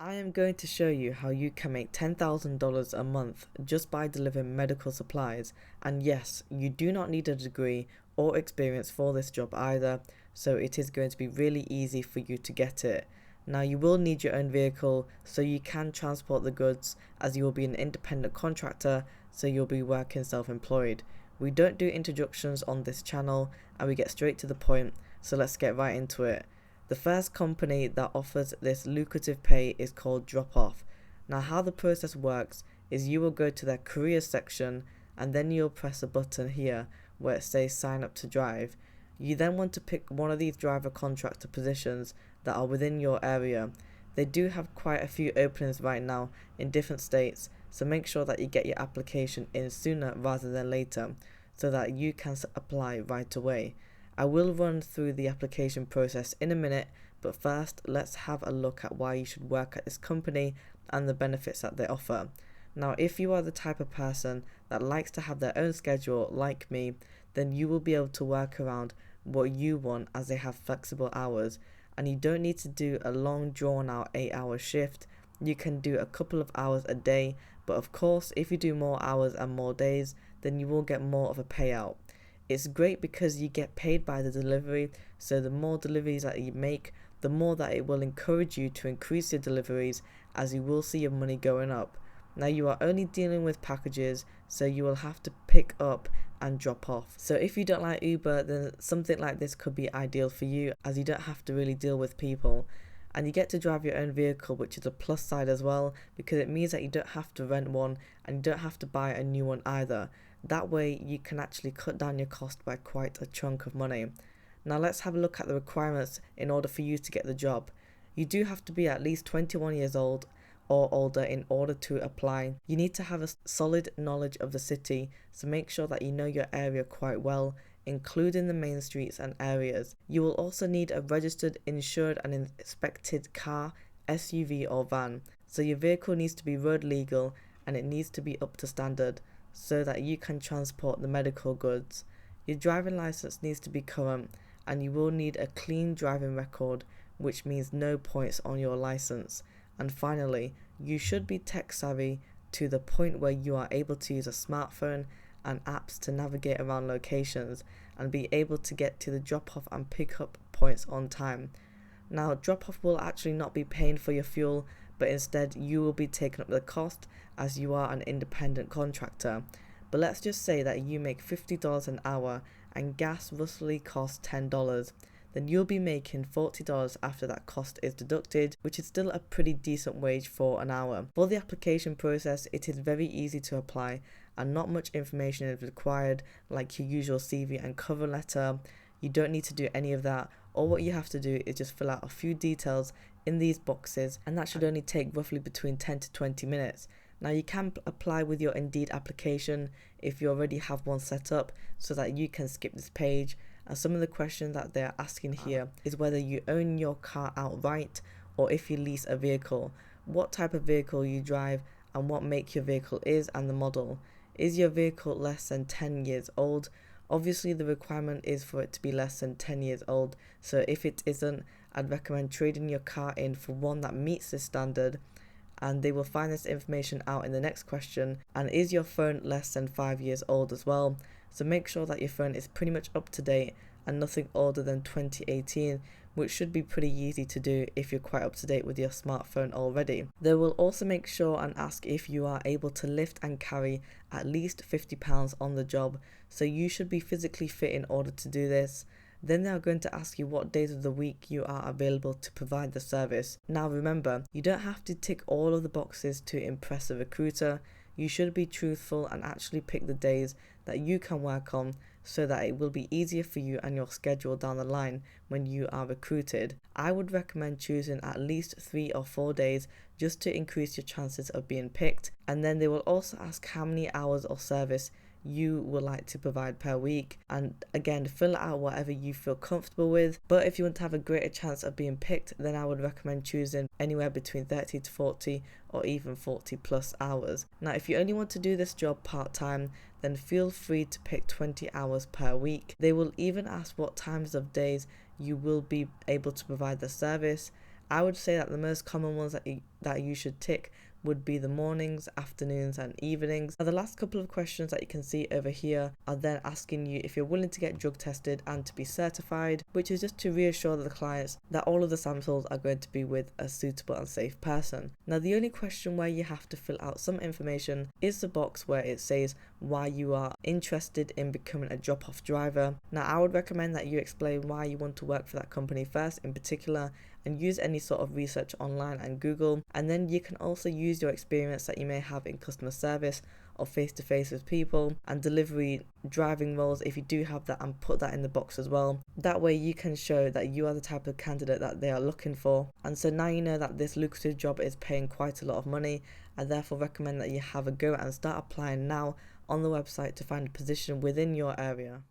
I am going to show you how you can make $10,000 a month just by delivering medical supplies. And yes, you do not need a degree or experience for this job either, so it is going to be really easy for you to get it. Now you will need your own vehicle so you can transport the goods, as you will be an independent contractor, so you'll be working self-employed. We don't do introductions on this channel and we get straight to the point, so let's get right into it. The first company that offers this lucrative pay is called Drop-Off. Now how the process works is you will go to their Courier section and then you'll press a button here where it says sign up to drive. You then want to pick one of these driver contractor positions that are within your area. They do have quite a few openings right now in different states, so make sure that you get your application in sooner rather than later so that you can apply right away. I will run through the application process in a minute, but first let's have a look at why you should work at this company and the benefits that they offer. Now, if you are the type of person that likes to have their own schedule like me, then you will be able to work around what you want, as they have flexible hours and you don't need to do a long drawn out 8-hour shift. You can do a couple of hours a day, but of course if you do more hours and more days, then you will get more of a payout. It's great because you get paid by the delivery, so the more deliveries that you make, the more that it will encourage you to increase your deliveries, as you will see your money going up. Now you are only dealing with packages, so you will have to pick up and drop off. So if you don't like Uber, then something like this could be ideal for you, as you don't have to really deal with people. And you get to drive your own vehicle, which is a plus side as well, because it means that you don't have to rent one and you don't have to buy a new one either. That way you can actually cut down your cost by quite a chunk of money. Now let's have a look at the requirements in order for you to get the job. You do have to be at least 21 years old or older in order to apply. You need to have a solid knowledge of the city, so make sure that you know your area quite well, including the main streets and areas. You will also need a registered, insured and inspected car, SUV or van. So your vehicle needs to be road legal and it needs to be up to standard, so that you can transport the medical goods. Your driving license needs to be current and you will need a clean driving record, which means no points on your license. And finally, you should be tech savvy to the point where you are able to use a smartphone and apps to navigate around locations and be able to get to the drop-off and pick up points on time. Now, drop-off will actually not be paying for your fuel, but instead you will be taking up the cost, as you are an independent contractor. But let's just say that you make $50 an hour and gas roughly costs $10, then you'll be making $40 after that cost is deducted, which is still a pretty decent wage for an hour. For the application process, it is very easy to apply and not much information is required, like your usual CV and cover letter. You don't need to do any of that. All what you have to do is just fill out a few details in these boxes, and that should only take roughly between 10 to 20 minutes. Now you can apply with your Indeed application if you already have one set up, so that you can skip this page. And some of the questions that they're asking here is whether you own your car outright or if you lease a vehicle, what type of vehicle you drive and what make your vehicle is and the model. Is your vehicle less than 10 years old? Obviously the requirement is for it to be less than 10 years old, so if it isn't, I'd recommend trading your car in for one that meets this standard, and they will find this information out in the next question. And is your phone less than 5 years old as well? So make sure that your phone is pretty much up to date and nothing older than 2018, which should be pretty easy to do if you're quite up to date with your smartphone already. They will also make sure and ask if you are able to lift and carry at least 50 pounds on the job, so you should be physically fit in order to do this. Then they are going to ask you what days of the week you are available to provide the service. Now remember, you don't have to tick all of the boxes to impress a recruiter. You should be truthful and actually pick the days that you can work on, so that it will be easier for you and your schedule down the line when you are recruited. I would recommend choosing at least 3 or 4 days just to increase your chances of being picked. And then they will also ask how many hours of service you would like to provide per week, and again, fill out whatever you feel comfortable with. But if you want to have a greater chance of being picked, then I would recommend choosing anywhere between 30 to 40 or even 40 plus hours. Now if you only want to do this job part-time, then feel free to pick 20 hours per week. They will even ask what times of days you will be able to provide the service. I would say that the most common ones that that you should tick would be the mornings, afternoons and evenings. Now the last couple of questions that you can see over here are then asking you if you're willing to get drug tested and to be certified, which is just to reassure the clients that all of the samples are going to be with a suitable and safe person. Now the only question where you have to fill out some information is the box where it says why you are interested in becoming a drop-off driver. Now I would recommend that you explain why you want to work for that company first in particular, and use any sort of research online and Google, and then you can also use your experience that you may have in customer service or face-to-face with people and delivery driving roles if you do have that, and put that in the box as well. That way you can show that you are the type of candidate that they are looking for. And so now you know that this lucrative job is paying quite a lot of money. I therefore recommend that you have a go and start applying now on the website to find a position within your area.